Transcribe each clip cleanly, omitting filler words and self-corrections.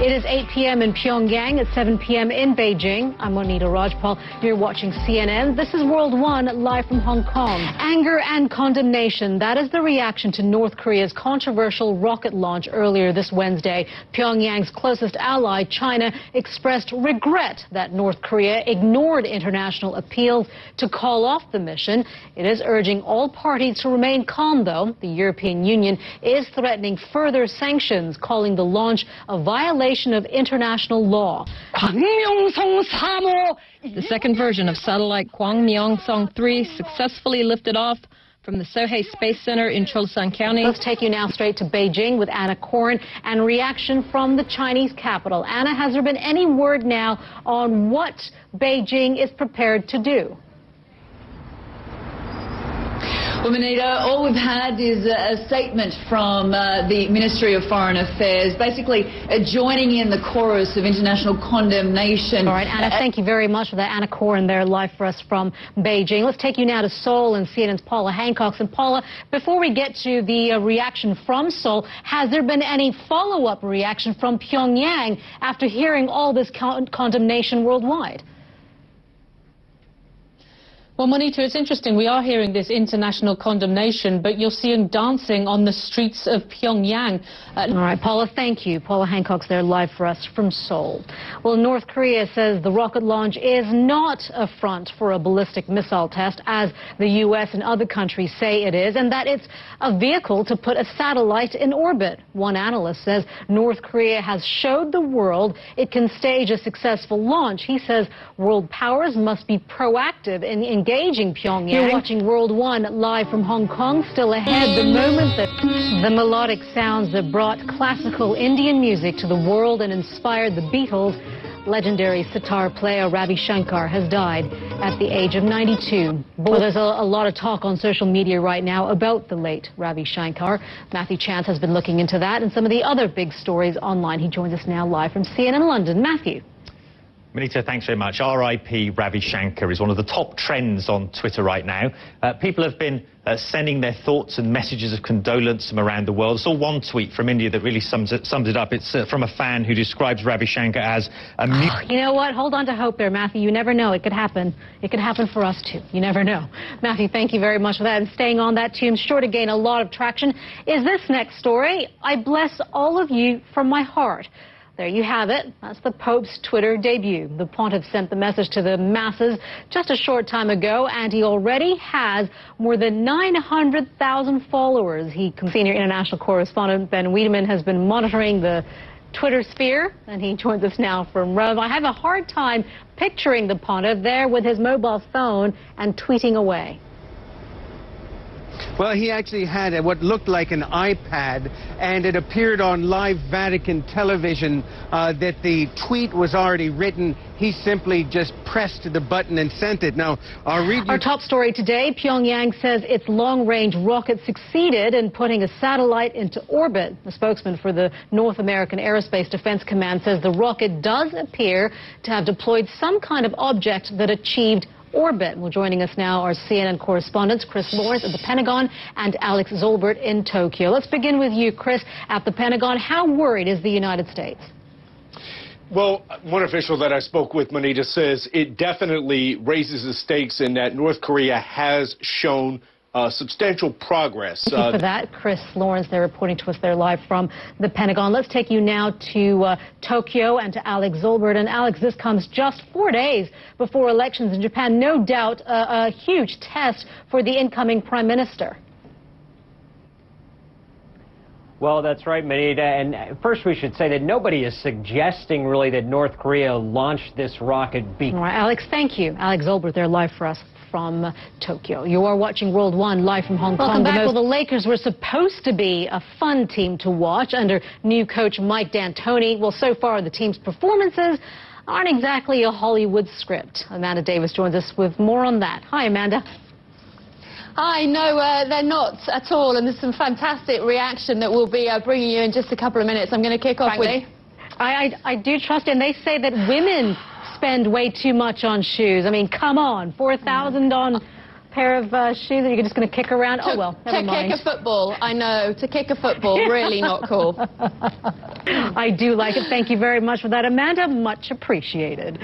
It is 8 p.m. in Pyongyang, it's 7 p.m. in Beijing. I'm Monita Rajpal. You're watching CNN. This is World One, live from Hong Kong. Anger and condemnation. That is the reaction to North Korea's controversial rocket launch earlier this Wednesday. Pyongyang's closest ally, China, expressed regret that North Korea ignored international appeals to call off the mission. It is urging all parties to remain calm, though. The European Union is threatening further sanctions, calling the launch a violation of international law. The second version of satellite Kwangmyongsong-3 successfully lifted off from the Sohae Space Center in Chosan County. Let's take you now straight to Beijing with Anna Koren and reaction from the Chinese capital. Anna, has there been any word now on what Beijing is prepared to do? Well, Monita, all we've had is a statement from the Ministry of Foreign Affairs, basically joining in the chorus of international condemnation. All right, Anna, thank you very much for that. Anna Koren there live for us from Beijing. Let's take you now to Seoul and CNN's Paula Hancock. And Paula, before we get to the reaction from Seoul, has there been any follow-up reaction from Pyongyang after hearing all this condemnation worldwide? Well, Monita, it's interesting. We are hearing this international condemnation, but you're seeing dancing on the streets of Pyongyang. All right, Paula, thank you. Paula Hancock's there live for us from Seoul. Well, North Korea says the rocket launch is not a front for a ballistic missile test, as the U.S. and other countries say it is, and that it's a vehicle to put a satellite in orbit. One analyst says North Korea has showed the world it can stage a successful launch. He says world powers must be proactive in engaging Pyongyang. You're watching World One live from Hong Kong. Still ahead, the moment that the melodic sounds that brought classical Indian music to the world and inspired the Beatles. Legendary sitar player Ravi Shankar has died at the age of 92. Well, there's a lot of talk on social media right now about the late Ravi Shankar. Matthew Chance has been looking into that and some of the other big stories online. He joins us now live from CNN London. Matthew. Monita, thanks very much. R.I.P. Ravi Shankar is one of the top trends on Twitter right now. People have been sending their thoughts and messages of condolence from around the world. I saw one tweet from India that really sums it up. It's from a fan who describes Ravi Shankar as a... You know what? Hold on to hope there, Matthew. You never know. It could happen. It could happen for us, too. You never know. Matthew, thank you very much for that. And staying on that tune, sure to gain a lot of traction, is this next story. I bless all of you from my heart. There you have it. That's the Pope's Twitter debut. The pontiff sent the message to the masses just a short time ago, and he already has more than 900,000 followers. Senior international correspondent Ben Wiedemann has been monitoring the Twitter sphere, and he joins us now from Rome. I have a hard time picturing the pontiff there with his mobile phone and tweeting away. Well, he actually had what looked like an iPad, and it appeared on live Vatican television that the tweet was already written. He simply just pressed the button and sent it. Now, I'll read you... Our top story today, Pyongyang says its long-range rocket succeeded in putting a satellite into orbit. The spokesman for the North American Aerospace Defense Command says the rocket does appear to have deployed some kind of object that achieved orbit. Well, joining us now are CNN correspondents Chris Lawrence at the Pentagon and Alex Zolbert in Tokyo. Let's begin with you, Chris, at the Pentagon. How worried is the United States? Well, one official that I spoke with, Monita, says it definitely raises the stakes in that North Korea has shown substantial progress. Thank you for that. Chris Lawrence, they're reporting to us there live from the Pentagon. Let's take you now to Tokyo and to Alex Zolbert. And Alex, this comes just 4 days before elections in Japan. No doubt a huge test for the incoming prime minister. Well, that's right, Monita. And first we should say that nobody is suggesting really that North Korea launched this rocket. All right, Alex, thank you. Alex Zolbert there live for us from Tokyo. You are watching World One live from Hong Kong. Welcome back. Well, the Lakers were supposed to be a fun team to watch under new coach Mike D'Antoni. Well, so far the team's performances aren't exactly a Hollywood script. Amanda Davis joins us with more on that. Hi, Amanda. Hi, no, they're not at all, and there's some fantastic reaction that we'll be bringing you in just a couple of minutes. I'm going to kick off with... I do trust, and they say that women spend way too much on shoes. I mean, come on, $4,000 on pair of shoes that you're just going to kick around? Oh, well, never mind. To kick a football, I know. To kick a football, really not cool. I do like it. Thank you very much for that, Amanda. Much appreciated.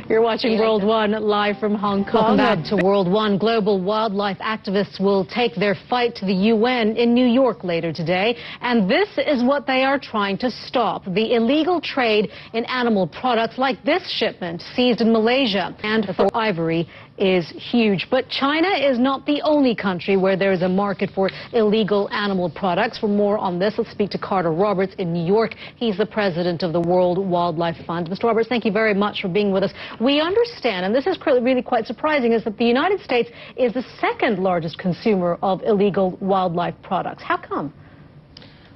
You're watching World One live from Hong Kong. Welcome back to World One. Global wildlife activists will take their fight to the UN in New York later today. And this is what they are trying to stop: the illegal trade in animal products like this shipment seized in Malaysia. And for ivory is huge. But China is not the only country where there is a market for illegal animal products. For more on this, let's speak to Carter Roberts in New York. He's the president of the World Wildlife Fund. Mr. Roberts, thank you very much for being with us. We understand, and this is really quite surprising, is that the United States is the second largest consumer of illegal wildlife products. How come?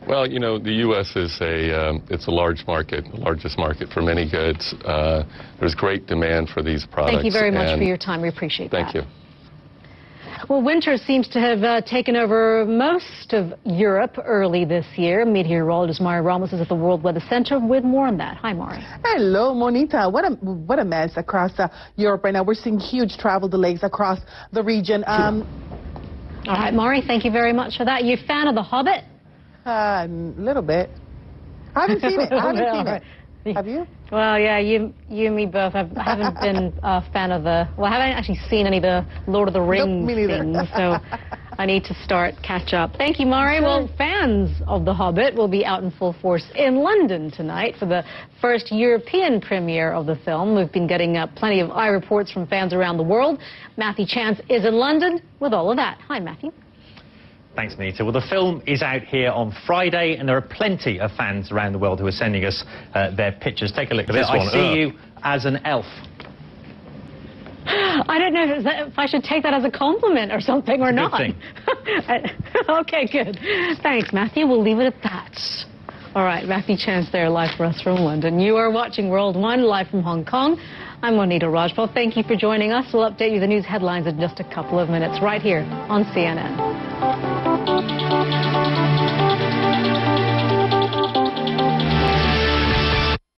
Well, you know, the U.S. is it's a large market, the largest market for many goods. There's great demand for these products. Thank you very much for your time. We appreciate that. Thank you. Well, winter seems to have taken over most of Europe early this year. Meteorologist Mari Ramos is at the World Weather Center with more on that. Hi, Mari. Hello, Monita. What a mess across Europe right now. We're seeing huge travel delays across the region. All right, Mari, thank you very much for that. You a fan of The Hobbit? A little bit. I haven't seen it. I haven't seen it. Have you? Well, yeah, you and me both. I haven't been a fan of I haven't actually seen any of the Lord of the Rings things, so I need to start catch up. Thank you, Mari. Sure. Well, fans of The Hobbit will be out in full force in London tonight for the first European premiere of the film. We've been getting plenty of eye reports from fans around the world. Matthew Chance is in London with all of that. Hi, Matthew. Thanks, Monita. Well, the film is out here on Friday, and there are plenty of fans around the world who are sending us their pictures. Take a look at this one. I see you as an elf. I don't know if I should take that as a compliment or something or not. Good thing. Okay, good. Thanks, Matthew. We'll leave it at that. All right, Matthew Chance there, live for us from London. You are watching World One, live from Hong Kong. I'm Monita Rajpal. Thank you for joining us. We'll update you the news headlines in just a couple of minutes right here on CNN.